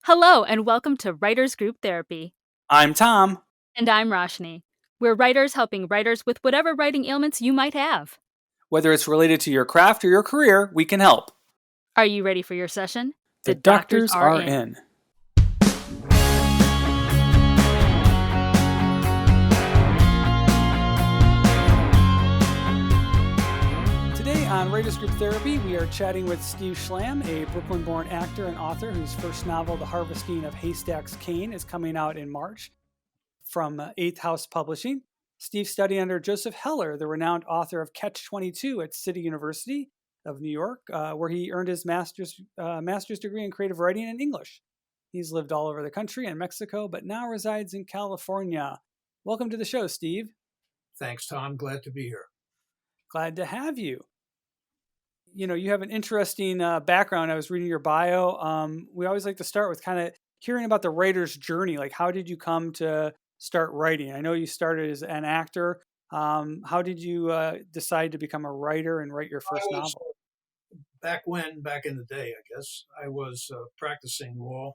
Hello, and welcome to Writers Group Therapy. I'm Tom. And I'm Roshni. We're writers helping writers with whatever writing ailments you might have. Whether it's related to your craft or your career, we can help. Are you ready for your session? The doctors are in. Today on Writers Group Therapy, we are chatting with Steve Schlam, a Brooklyn-born actor and author whose first novel, The Harvesting of Haystacks Kane, is coming out in March from Eighth House Publishing. Steve studied under Joseph Heller, the renowned author of Catch-22 at City University of New York, where he earned his master's degree in creative writing and English. He's lived all over the country and Mexico, but now resides in California. Welcome to the show, Steve. Thanks, Tom. Glad to be here. Glad to have you. You know, you have an interesting background. I was reading your bio. We always like to start with kind of hearing about the writer's journey. Like, how did you come to start writing? I know you started as an actor. How did you decide to become a writer and write your first novel? Back in the day, I guess, I was practicing law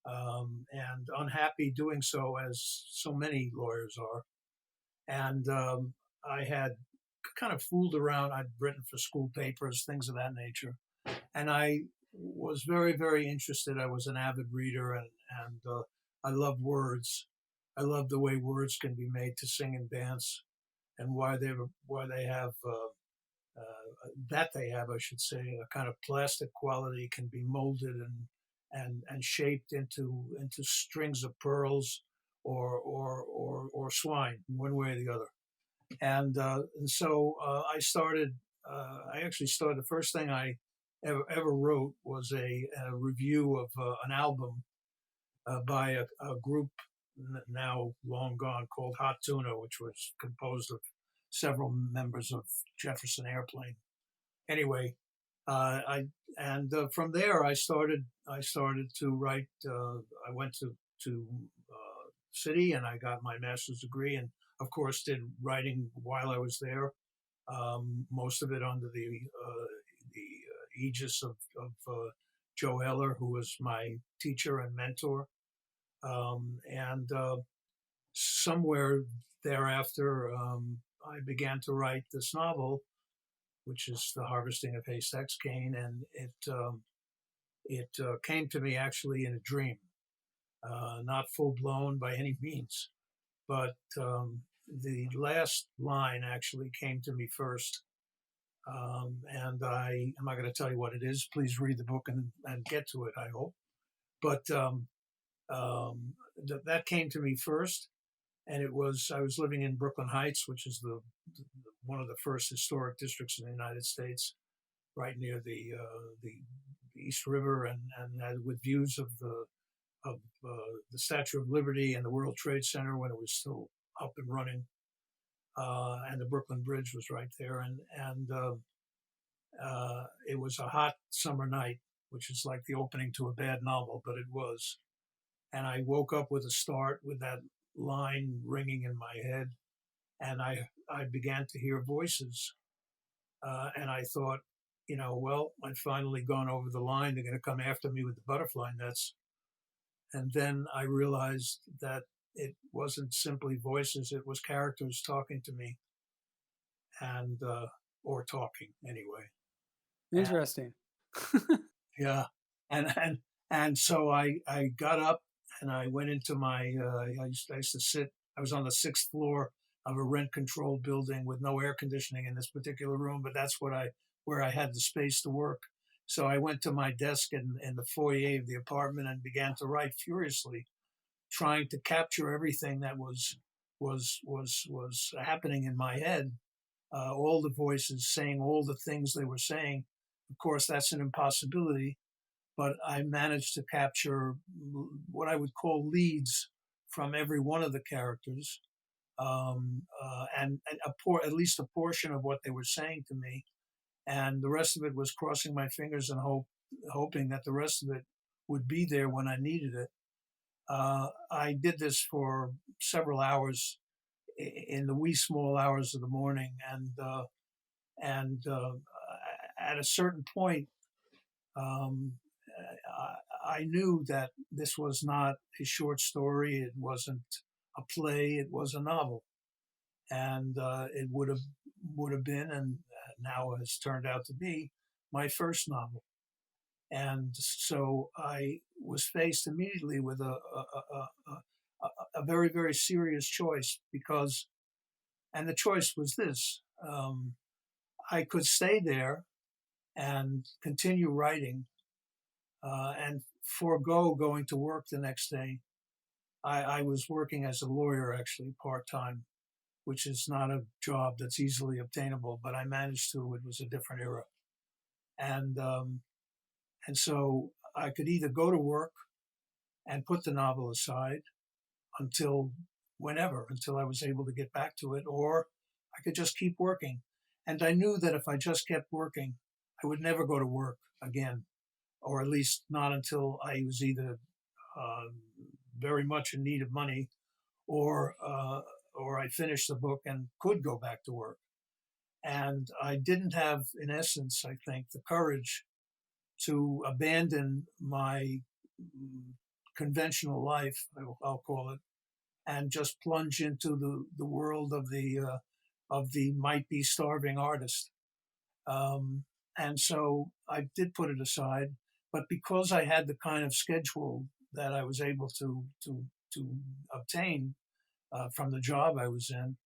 and unhappy doing so, as so many lawyers are. And I had kind of fooled around. I'd written for school papers, things of that nature. And I was very, very interested. I was an avid reader, and I love words. I love the way words can be made to sing and dance, and why they have I should say, a kind of plastic quality, can be molded and shaped into strings of pearls or swine, one way or the other. And so I started. I actually started. The first thing I ever wrote was a review of an album by a group now long gone called Hot Tuna, which was composed of several members of Jefferson Airplane. Anyway, from there I started to write. I went to City, and I got my master's degree, and of course did writing while I was there. Most of it under the aegis of Joe Heller, who was my teacher and mentor. And somewhere thereafter, I began to write this novel, which is The Harvesting of Haystacks Kane, and it came to me actually in a dream, not full blown by any means, but the last line actually came to me first. And I'm not going to tell you what it is. Please read the book and get to it, I hope. But that came to me first, and I was living in Brooklyn Heights, which is one of the first historic districts in the United States, right near the East River, and with views of the Statue of Liberty and the World Trade Center when it was still up and running, and the Brooklyn Bridge was right there, and it was a hot summer night, which is like the opening to a bad novel, but it was. And I woke up with a start, with that line ringing in my head, and I began to hear voices, and I thought, well, I'd finally gone over the line. They're going to come after me with the butterfly nets. And then I realized that it wasn't simply voices; it was characters talking to me, and or talking anyway. Interesting. Yeah, and so I got up and I went into my. I used to sit. I was on the 6th floor of a rent-controlled building with no air conditioning in this particular room, but that's where I had the space to work. So I went to my desk in the foyer of the apartment and began to write furiously, trying to capture everything that was happening in my head. All the voices saying all the things they were saying. Of course, that's an impossibility, but I managed to capture what I would call leads from every one of the characters, and at least a portion of what they were saying to me. And the rest of it was crossing my fingers and hoping that the rest of it would be there when I needed it. I did this for several hours in the wee small hours of the morning, and at a certain point, I knew that this was not a short story. It wasn't a play. It was a novel, and it would have been, and now has turned out to be, my first novel. And so I was faced immediately with a very, very serious choice because, and the choice was this: I could stay there and continue writing and forego going to work the next day. I was working as a lawyer, actually, part time, which is not a job that's easily obtainable, but I managed to. It was a different era. And, um, and so I could either go to work and put the novel aside until whenever, until I was able to get back to it, or I could just keep working. And I knew that if I just kept working, I would never go to work again, or at least not until I was either uh, very much in need of money, or I finished the book and could go back to work. And I didn't have, in essence, I think, the courage to abandon my conventional life, I'll call it, and just plunge into the world of the might be starving artist. Um, and so I did put it aside, but because I had the kind of schedule that I was able to obtain from the job I was in,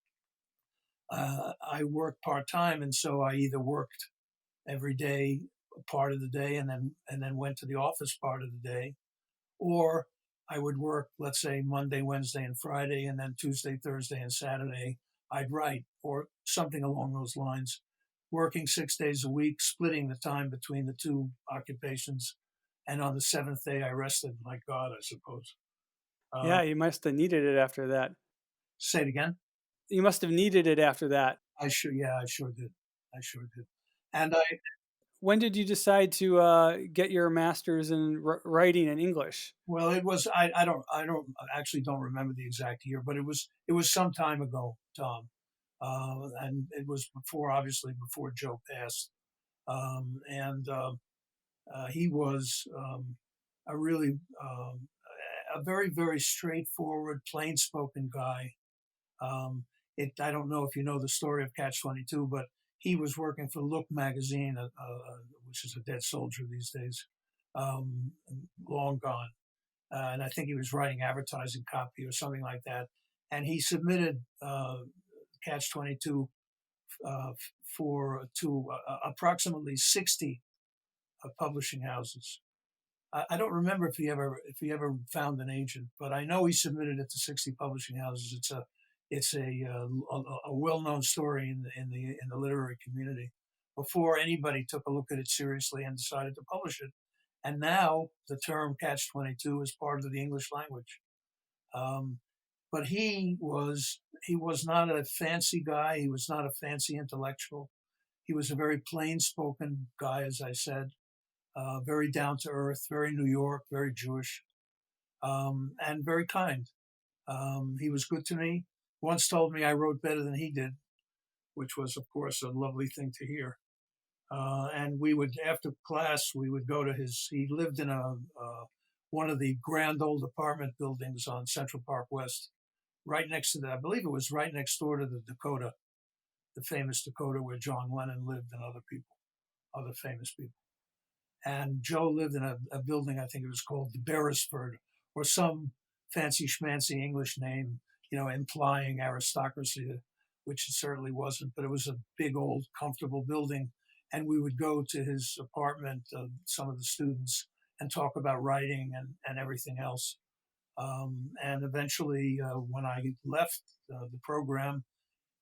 I worked part time, and so I either worked every day, part of the day, and then went to the office part of the day, or I would work, let's say, Monday, Wednesday, and Friday, and then Tuesday, Thursday, and Saturday, I'd write, or something along those lines, working 6 days a week, splitting the time between the two occupations. And on the seventh day, I rested, like God, I suppose. Uh, Yeah, you must have needed it after that. Say it again. You must have needed it after that. Yeah, I sure did. I sure did. And I, When did you decide to get your master's in writing in English? well, it was, I don't, I actually don't remember the exact year, but it was some time ago, Tom. And it was before, obviously, before Joe passed. And he was a really, a very, very straightforward, plain spoken guy. I don't know if you know the story of Catch 22, but he was working for Look magazine, which is a dead soldier these days, um, long gone. And I think he was writing advertising copy or something like that. And he submitted Catch 22 for to approximately 60 publishing houses. I don't remember if he ever found an agent, but I know he submitted it to 60 publishing houses. It's a well known story in the literary community before anybody took a look at it seriously and decided to publish it. And now the term Catch 22 is part of the English language. Um, but he was not a fancy guy. He was not a fancy intellectual. He was a very plain spoken guy, as I said, very down to earth, very New York, very Jewish, and very kind. He was good to me. Once told me I wrote better than he did, which was, of course, a lovely thing to hear. And we would, after class, we would go to his. He lived in a one of the grand old apartment buildings on Central Park West, right next to the. I believe it was right next door to the Dakota, the famous Dakota where John Lennon lived and other people, other famous people. And Joe lived in a building, I think it was called the Beresford, or some fancy schmancy English name, implying aristocracy, which it certainly wasn't, but it was a big, old, comfortable building. And we would go to his apartment, some of the students, and talk about writing and everything else. And eventually, when I left the program,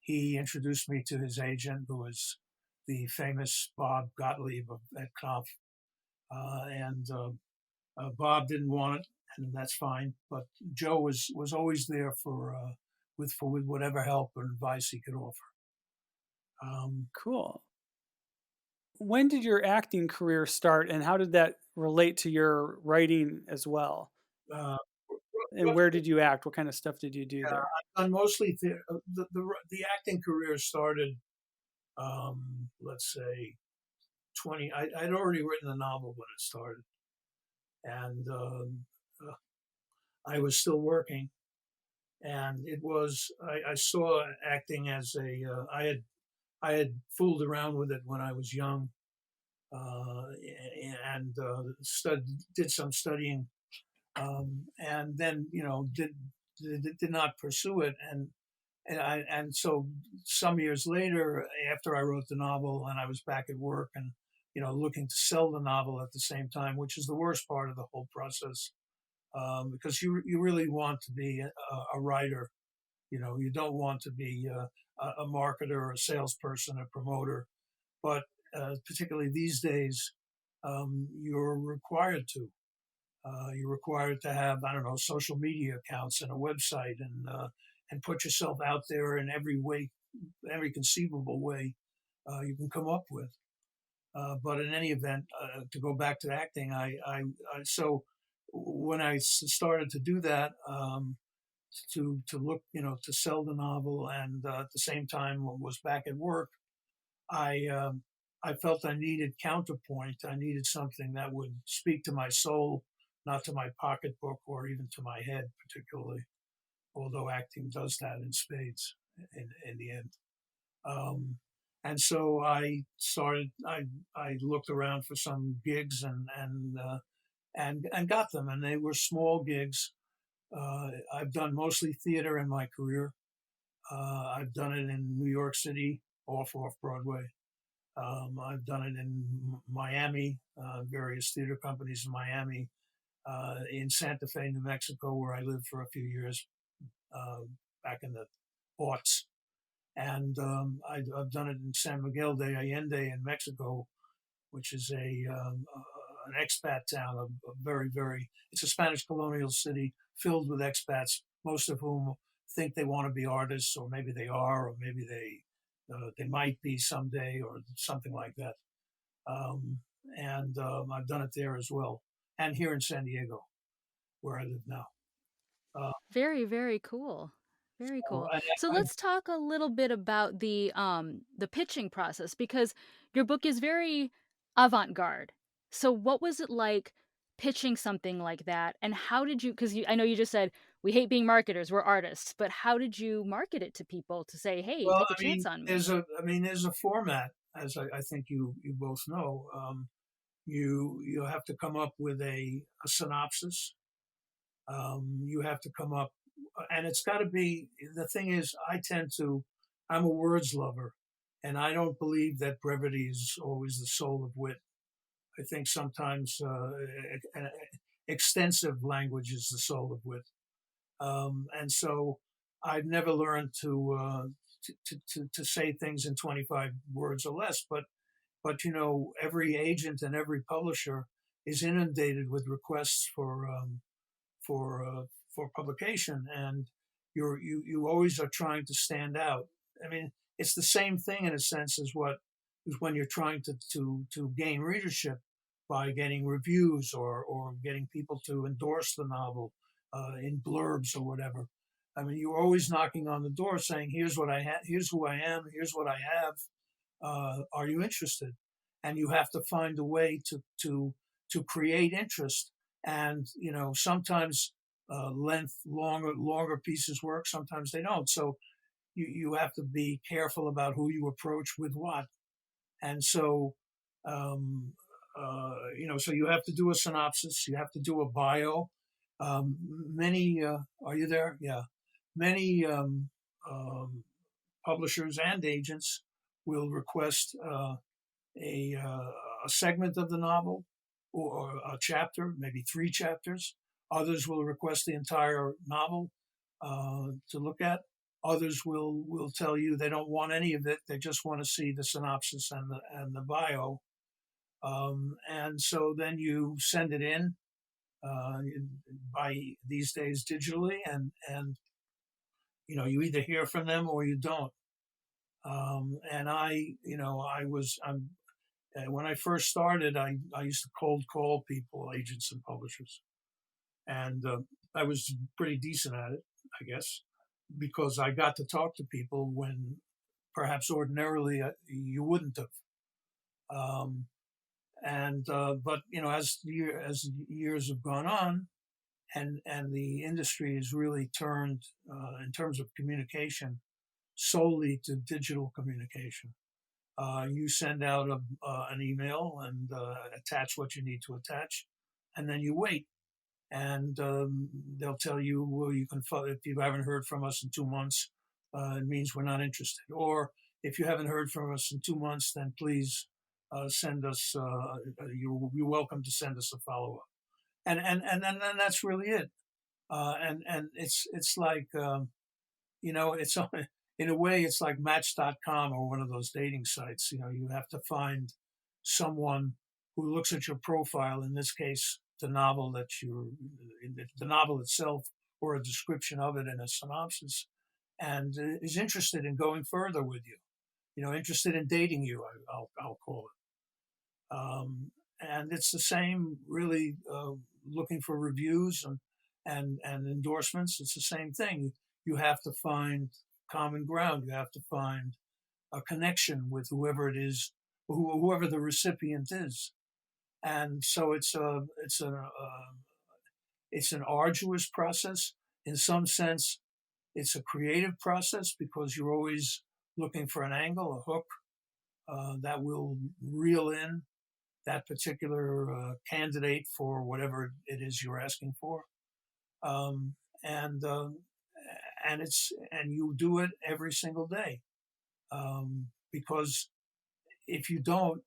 he introduced me to his agent, who was the famous Bob Gottlieb at Knopf. And Bob didn't want it, and that's fine. But Joe was always there with whatever help or advice he could offer. Cool. When did your acting career start, and how did that relate to your writing as well? Uh, And where did you act? What kind of stuff did you do yeah, there? I've done mostly the acting career started, let's say, 20. I'd already written a novel when it started. and I was still working, and it was I saw acting as a I had fooled around with it when I was young, uh, and did some studying, and then did not pursue it, and so some years later, after I wrote the novel, and I was back at work, and looking to sell the novel at the same time, which is the worst part of the whole process, because you really want to be a writer. You don't want to be a marketer, a salesperson, a promoter, but particularly these days, you're required to. You're required to have, I don't know, social media accounts and a website, and put yourself out there in every way, every conceivable way you can come up with. But in any event, to go back to acting, so when I started to do that, to look, to sell the novel, and at the same time was back at work, I I felt I needed counterpoint. I needed something that would speak to my soul, not to my pocketbook or even to my head, particularly. Although acting does that in spades in the end. Um, and so I started. I looked around for some gigs, and got them, and they were small gigs. I've done mostly theater in my career. I've done it in New York City, off Broadway. I've done it in Miami, various theater companies in Miami, in Santa Fe, New Mexico, where I lived for a few years uh, back in the aughts. And I've done it in San Miguel de Allende in Mexico, which is an expat town, a very, very, it's a Spanish colonial city filled with expats, most of whom think they want to be artists, or maybe they are, or maybe they might be someday, or something like that. Um, and I've done it there as well, and here in San Diego, where I live now. Uh, Very, very cool. Very so cool. I, So I, let's talk a little bit about the pitching process because your book is very avant-garde. So what was it like pitching something like that and how did you because I know you just said we hate being marketers, we're artists, but how did you market it to people to say, "Hey, well, take a chance on me?" there's a format, as I think you both know. You have to come up with a synopsis. You have to come up, and it's got to be. The thing is, I'm a words lover, and I don't believe that brevity is always the soul of wit. I think sometimes extensive language is the soul of wit. And so I've never learned to say things in 25 words or less, but every agent and every publisher is inundated with requests for for publication, and you always are trying to stand out. I mean, it's the same thing in a sense as when you're trying to gain readership by getting reviews, or getting people to endorse the novel in blurbs or whatever. I mean, you're always knocking on the door saying, "Here's what I have. Here's who I am. Here's what I have. Are you interested?" And you have to find a way to create interest. And sometimes longer pieces work. Sometimes they don't. So you have to be careful about who you approach with what. And so so you have to do a synopsis. You have to do a bio. Many are you there? Yeah, many publishers and agents will request a segment of the novel, or a chapter, maybe 3 chapters. Others will request the entire novel to look at. Others will tell you they don't want any of it; they just want to see the synopsis and the bio. And so then you send it in uh, by these days digitally, and you either hear from them or you don't. And when I first started, I used to cold call people, agents and publishers, and I was pretty decent at it, I guess, because I got to talk to people when perhaps ordinarily you wouldn't have. Um, And but as years have gone on, and the industry has really turned in terms of communication solely to digital communication. You send out an email and attach what you need to attach, and then you wait. And they'll tell you, well, you can if you haven't heard from us in 2 months, it means we're not interested. Or if you haven't heard from us in 2 months, then please send us. You're welcome to send us a follow up. And that's really it. And it's like it's in a way it's like Match.com or one of those dating sites. You have to find someone who looks at your profile. In this case, the novel itself, or a description of it and a synopsis, and is interested in going further with you. Interested in dating you. I'll call it. And it's the same, really, looking for reviews and endorsements. It's the same thing. You have to find common ground. You have to find a connection with whoever it is, whoever the recipient is. And so it's an arduous process. In some sense, it's a creative process because you're always looking for an angle, a hook that will reel in that particular candidate for whatever it is you're asking for. Um, and and you do it every single day, because if you don't,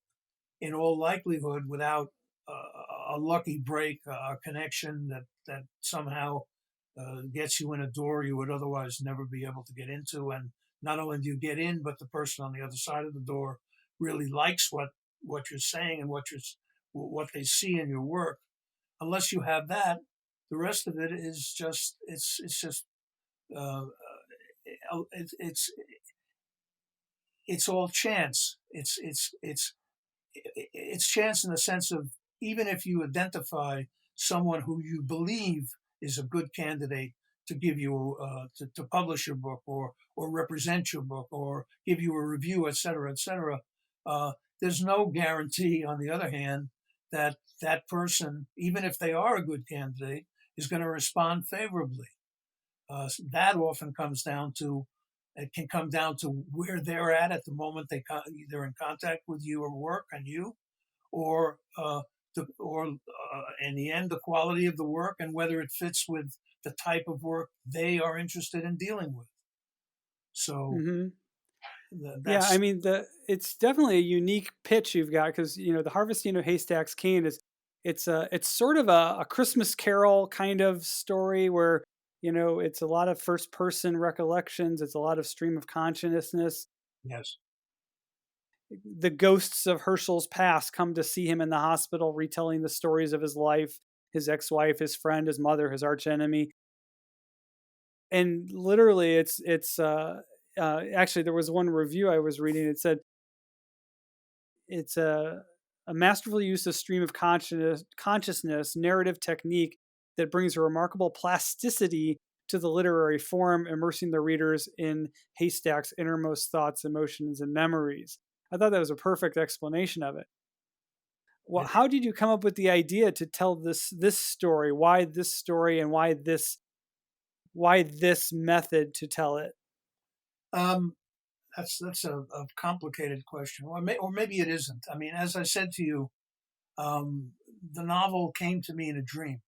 in all likelihood, without a lucky break, a connection that somehow gets you in a door you would otherwise never be able to get into, and not only do you get in, but the person on the other side of the door really likes what you're saying and what they see in your work. Unless you have that, the rest of it is just it's just uh, it's it's all chance. It's chance in the sense of, even if you identify someone who you believe is a good candidate to give you to publish your book, or represent your book, or give you a review, et cetera, et cetera. There's no guarantee, on the other hand, that that person, even if they are a good candidate, is going to respond favorably. That often comes down to it can come down to where they're at the moment they're in contact with you or work on you, or in the end, the quality of the work and whether it fits with the type of work they are interested in dealing with. So Hmm. Yeah, I that's mean it's definitely a unique pitch you've got because the Harvesting of Haystacks Kane is it's sort of a Christmas Carol kind of story where it's a lot of first person recollections, it's a lot of stream of consciousness. yes, The ghosts of Herschel's past come to see him in the hospital, retelling the stories of his life, his ex-wife, his friend, his mother, his archenemy, and literally actually there was one review I was reading. It said it's a masterful use of stream of consciousness narrative technique that brings a remarkable plasticity to the literary form, immersing the readers in Haystack's innermost thoughts, emotions, and memories. I thought that was a perfect explanation of it. Well, it, how did you come up with the idea to tell this story? Why this story, and why this method to tell it? um, that's a complicated question, or maybe it isn't. I mean, as I said to you, the novel came to me in a dream,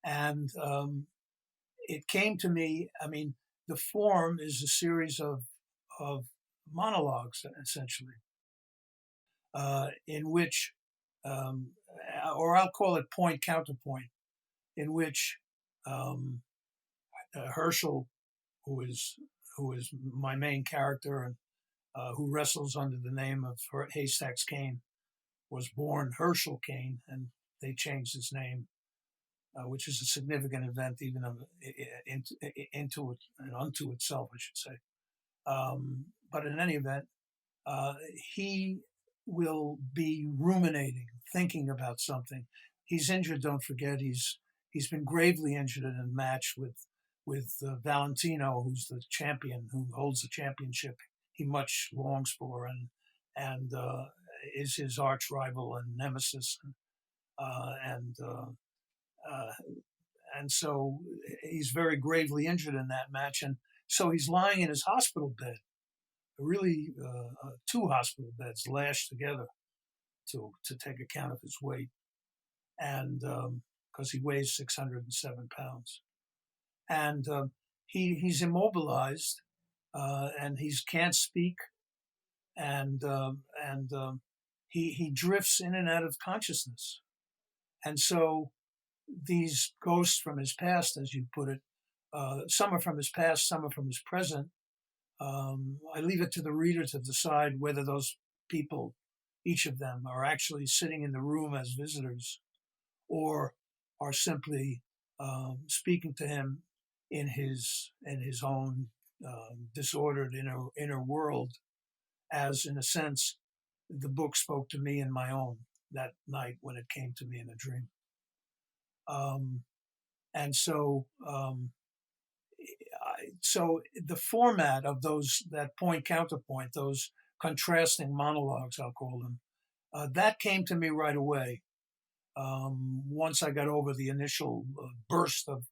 and it came to me. I mean, the form is a series of monologues, essentially, in which, um, or I'll call it point counterpoint, in which um, Herschel, who is my main character, and who wrestles under the name of Haystacks Kane, was born Herschel Kane, and they changed his name, which is a significant event, even into it and unto itself, I should say. But in any event, uh, he will be ruminating, thinking about something. He's injured. Don't forget, he's been gravely injured in a match with Valentino, who's the champion, who holds the championship he much longs for, and is his arch rival and nemesis, uh, and uh, uh, and so he's very gravely injured in that match, and so he's lying in his hospital bed, really two hospital beds lashed together to take account of his weight, and because he weighs 607 pounds, and he's immobilized, and he can't speak, and he drifts in and out of consciousness, and so these ghosts from his past, as you put it, some are from his past, some are from his present. I leave it to the reader to decide whether those people, each of them, are actually sitting in the room as visitors or are simply speaking to him in his own disordered inner world, as in a sense the book spoke to me in my own that night when it came to me in a dream. Um, and so so the format of those, that point counterpoint, those contrasting monologues, I'll call them, that came to me right away. Once I got over the initial burst of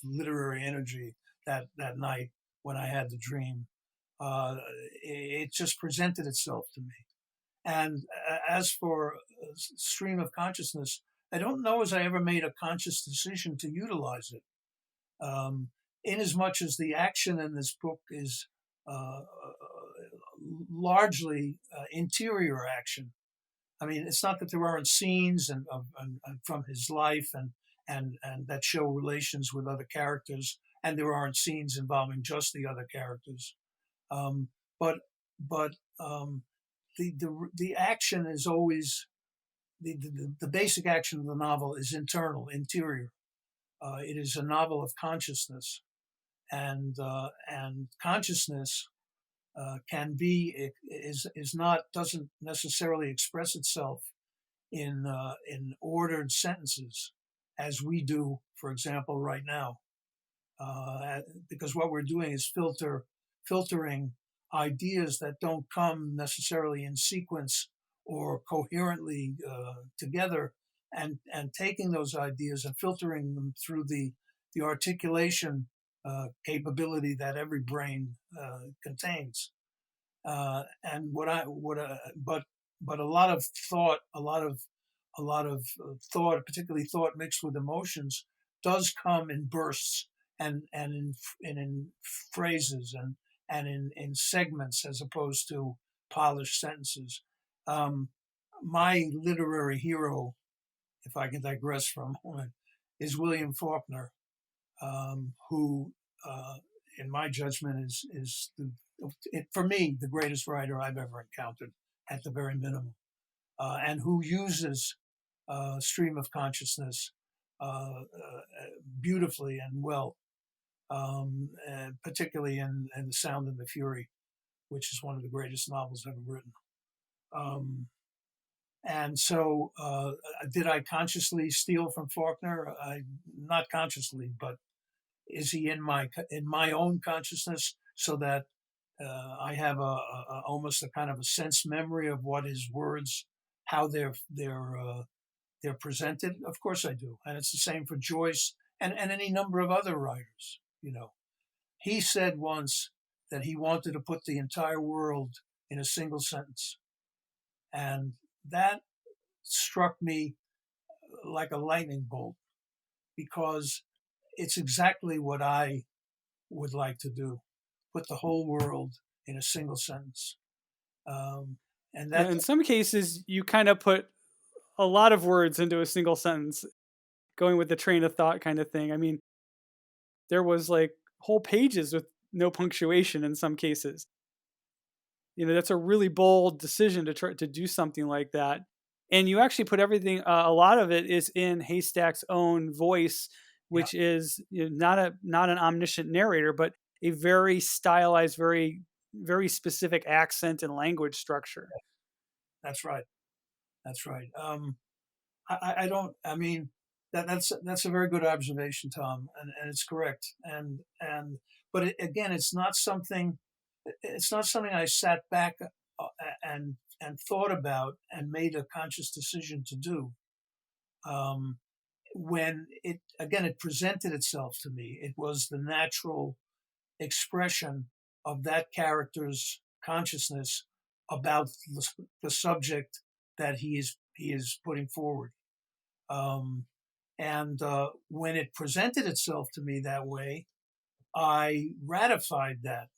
literary energy that night when I had the dream, it just presented itself to me. And as for stream of consciousness, I don't know as I ever made a conscious decision to utilize it. In as much as the action in this book is largely interior action. I mean, it's not that there aren't scenes and from his life and that show relations with other characters, and there aren't scenes involving just the other characters. Um, but but the action is always the basic action of the novel is internal, interior. It is a novel of consciousness, and consciousness can be is not doesn't necessarily express itself in ordered sentences as we do, for example, right now, because what we're doing is filtering ideas that don't come necessarily in sequence or coherently together, and taking those ideas and filtering them through the articulation capability that every brain contains. And but a lot of thought, a lot of thought, particularly thought mixed with emotions, does come in bursts and in phrases and in segments as opposed to polished sentences. Um, my literary hero, if I can digress for a moment, is William Faulkner, who, in my judgment, for me, the greatest writer I've ever encountered, at the very minimum, and who uses stream of consciousness beautifully and well, and particularly in The Sound and the Fury, which is one of the greatest novels ever written. Um, and so, did I consciously steal from Faulkner? Not consciously, but is he in my own consciousness, so that I have almost a kind of a sense memory of what his words, how they're presented? Of course I do, and it's the same for Joyce and any number of other writers. He said once that he wanted to put the entire world in a single sentence, and that struck me like a lightning bolt, because it's exactly what I would like to do: put the whole world in a single sentence. Um, and Yeah, that in some cases, you kind of put a lot of words into a single sentence, going with the train of thought kind of thing. I mean, there was like whole pages with no punctuation in some cases. That's a really bold decision to try to do something like that. And you actually put everything. A lot of it is in Haystack's own voice, Yeah, which is not an omniscient narrator, but a very stylized, very very specific accent and language structure. that's right. That's right. I don't. I mean, that's a very good observation, Tom, and it's correct. But again, it's not something. It's not something I sat back and thought about and made a conscious decision to do. Um, when it presented itself to me, it was the natural expression of that character's consciousness about the subject that he is putting forward. Um, and when it presented itself to me that way, I ratified that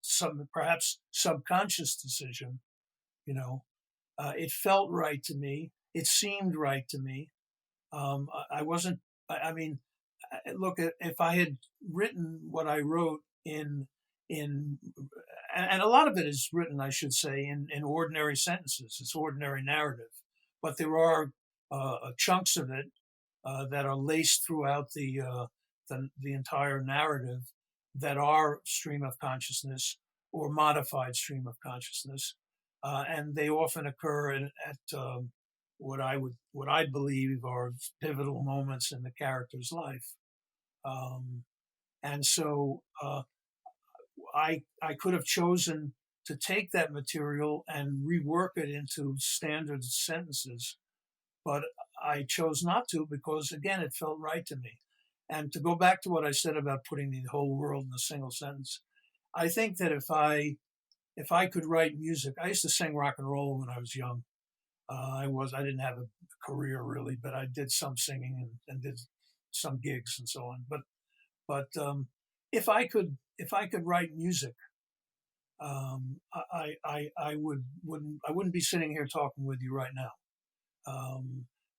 some perhaps subconscious decision. You know, it felt right to me. It seemed right to me. I wasn't. I mean, look, if I had written what I wrote in, and a lot of it is written, I should say, in ordinary sentences. It's ordinary narrative, but there are chunks of it that are laced throughout the entire narrative that are stream of consciousness or modified stream of consciousness, and they often occur at what I believe are pivotal moments in the character's life. Um, and so I could have chosen to take that material and rework it into standard sentences, but I chose not to because, again, it felt right to me. And to go back to what I said about putting the whole world in a single sentence, I think that if I could write music, I used to sing rock and roll when I was young. I didn't have a career really, but I did some singing and did some gigs and so on. But if I could write music, I wouldn't be sitting here talking with you right now,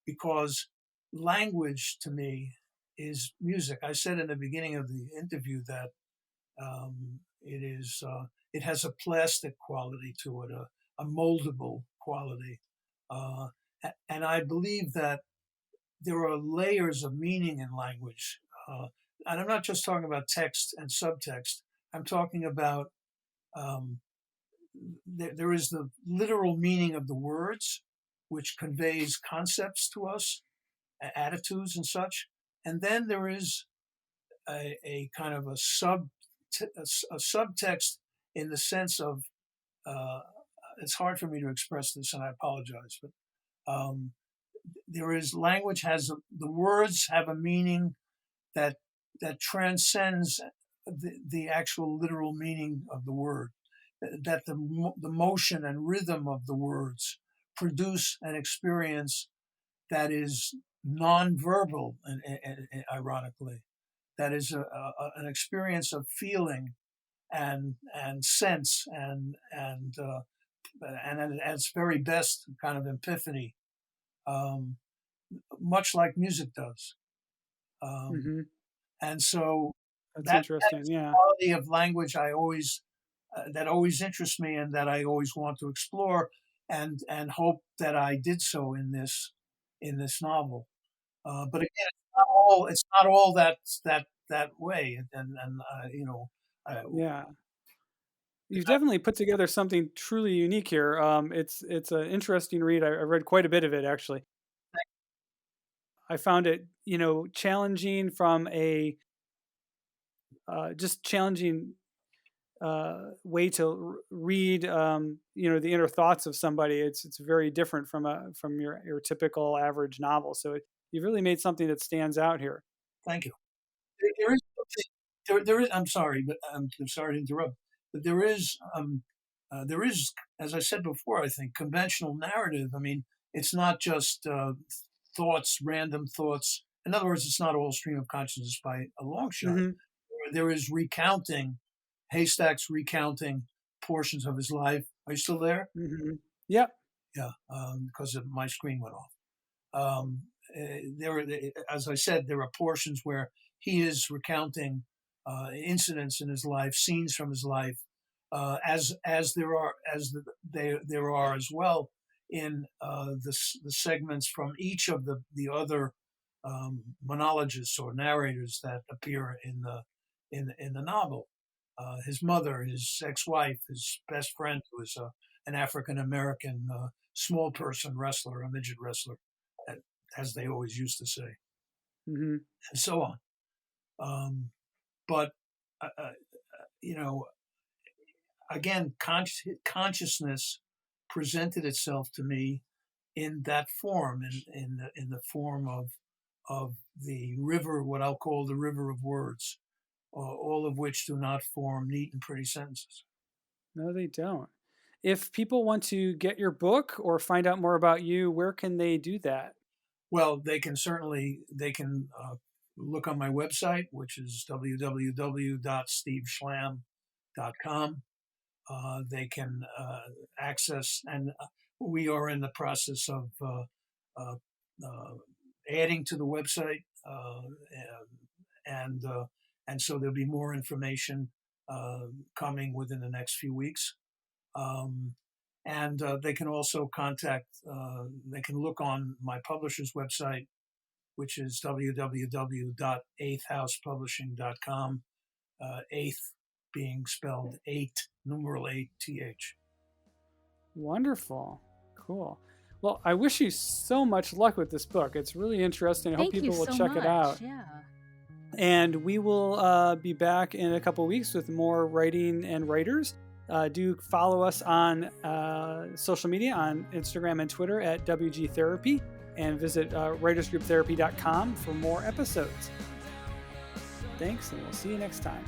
because language to me is music. I said in the beginning of the interview that it has a plastic quality to it, a moldable quality, uh, and I believe that there are layers of meaning in language. And I'm not just talking about text and subtext. I'm talking about um, there is the literal meaning of the words, which conveys concepts to us, attitudes and such. And then there is a kind of a subtext in the sense of uh, it's hard for me to express this, and I apologize, but um, there is language has the words have a meaning that transcends the actual literal meaning of the word. That the motion and rhythm of the words produce an experience that is nonverbal, and ironically, that is an experience of feeling and sense and at its very best, kind of epiphany, um, much like music does. Um, Hmm. and so That's that interesting. is the Yeah. quality of language I always that always interests me and that I always want to explore and hope that I did so in this novel. But again, it's not all that way, and uh, Yeah. You've definitely put together something truly unique here. It's an interesting read. I read quite a bit of it actually. I found it, challenging from a just challenging way to read, the inner thoughts of somebody. It's very different from your typical average novel. So you really made something that stands out here. thank you. There is something. There is. I'm sorry, but I'm sorry to interrupt. But there is, as I said before, I think conventional narrative. I mean, it's not just thoughts, random thoughts. In other words, it's not all stream of consciousness by a long shot. Hmm. There is recounting, Haystacks recounting portions of his life. Are you still there? Hmm. Yep. Yeah, because my screen went off. Um, as I said, there are portions where he is recounting incidents in his life, scenes from his life, as there are as well in the segments from each of the other monologists or narrators that appear in the novel. His mother, his ex-wife, his best friend, who is an African American small person wrestler, a midget wrestler, as they always used to say, Hmm. and so on. But uh, uh, you know, again, consciousness presented itself to me in that form, in the form of the river, what I'll call the river of words, all of which do not form neat and pretty sentences. No, they don't. If people want to get your book or find out more about you, where can they do that? Well, they can look on my website, which is www.steveschlam.com. They can access, and we are in the process of uh, adding to the website, and and so there'll be more information coming within the next few weeks. Um, and they can also they can look on my publisher's website, which is www.eighthhousepublishing.com, eighth being spelled eight, numeral eight, th. Wonderful. Cool. Well, I wish you so much luck with this book. It's really interesting. I hope Thank you people will so check it much. out. Yeah. And we will be back in a couple weeks with more writing and writers. Do follow us on social media on Instagram and Twitter at WG Therapy, and visit writersgrouptherapy.com for more episodes. Thanks, and we'll see you next time.